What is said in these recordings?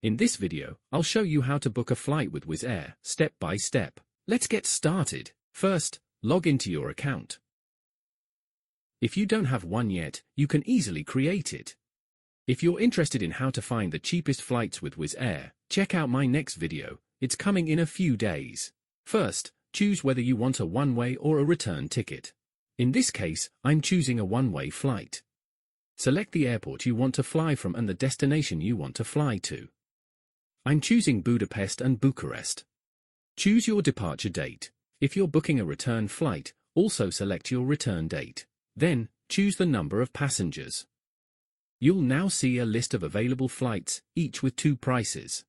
In this video, I'll show you how to book a flight with Wizz Air, step by step. Let's get started. First, log into your account. If you don't have one yet, you can easily create it. If you're interested in how to find the cheapest flights with Wizz Air, check out my next video. It's coming in a few days. First, choose whether you want a one-way or a return ticket. In this case, I'm choosing a one-way flight. Select the airport you want to fly from and the destination you want to fly to. I'm choosing Budapest and Bucharest. Choose your departure date. If you're booking a return flight, also select your return date. Then, choose the number of passengers. You'll now see a list of available flights, each with 2 prices.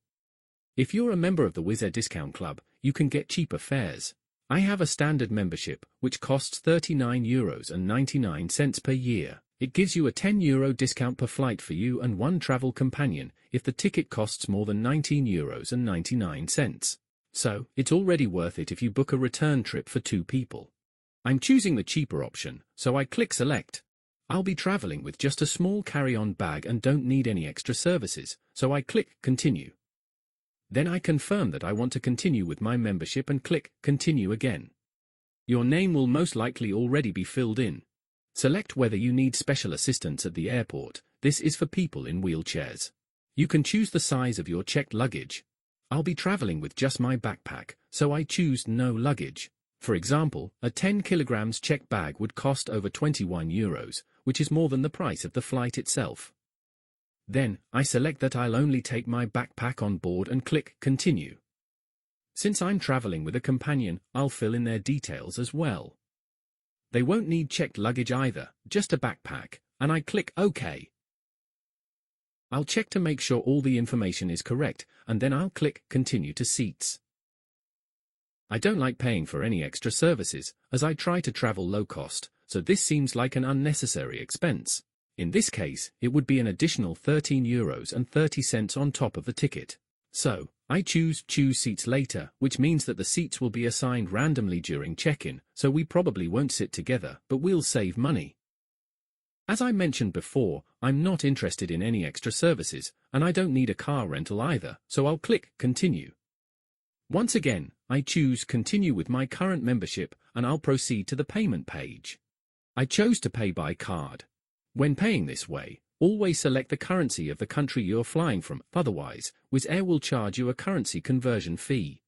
If you're a member of the Wizz Air Discount Club, you can get cheaper fares. I have a standard membership, which costs €39.99 per year. It gives you a €10 discount per flight for you and one travel companion if the ticket costs more than €19.99. So, it's already worth it if you book a return trip for 2 people. I'm choosing the cheaper option, so I click Select. I'll be traveling with just a small carry-on bag and don't need any extra services, so I click Continue. Then I confirm that I want to continue with my membership and click Continue again. Your name will most likely already be filled in. Select whether you need special assistance at the airport. This is for people in wheelchairs. You can choose the size of your checked luggage. I'll be traveling with just my backpack, so I choose no luggage. For example, a 10 kilograms checked bag would cost over €21, which is more than the price of the flight itself. Then, I select that I'll only take my backpack on board and click Continue. Since I'm traveling with a companion, I'll fill in their details as well. They won't need checked luggage either, just a backpack, and I click OK. I'll check to make sure all the information is correct, and then I'll click Continue to Seats. I don't like paying for any extra services, as I try to travel low cost, so this seems like an unnecessary expense. In this case, it would be an additional €13.30 on top of the ticket. So, I choose Seats Later, which means that the seats will be assigned randomly during check-in, so we probably won't sit together, but we'll save money. As I mentioned before, I'm not interested in any extra services, and I don't need a car rental either, so I'll click Continue. Once again, I choose Continue with my current membership, and I'll proceed to the payment page. I chose to pay by card. When paying this way, always select the currency of the country you're flying from, otherwise, Wizz Air will charge you a currency conversion fee.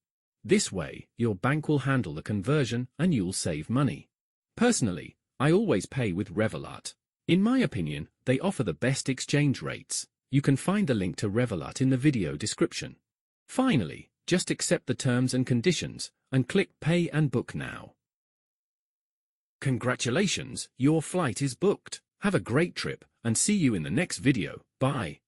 This way, your bank will handle the conversion and you'll save money. Personally, I always pay with Revolut. In my opinion, they offer the best exchange rates. You can find the link to Revolut in the video description. Finally, just accept the terms and conditions, and click Pay and Book Now. Congratulations, your flight is booked. Have a great trip, and see you in the next video. Bye.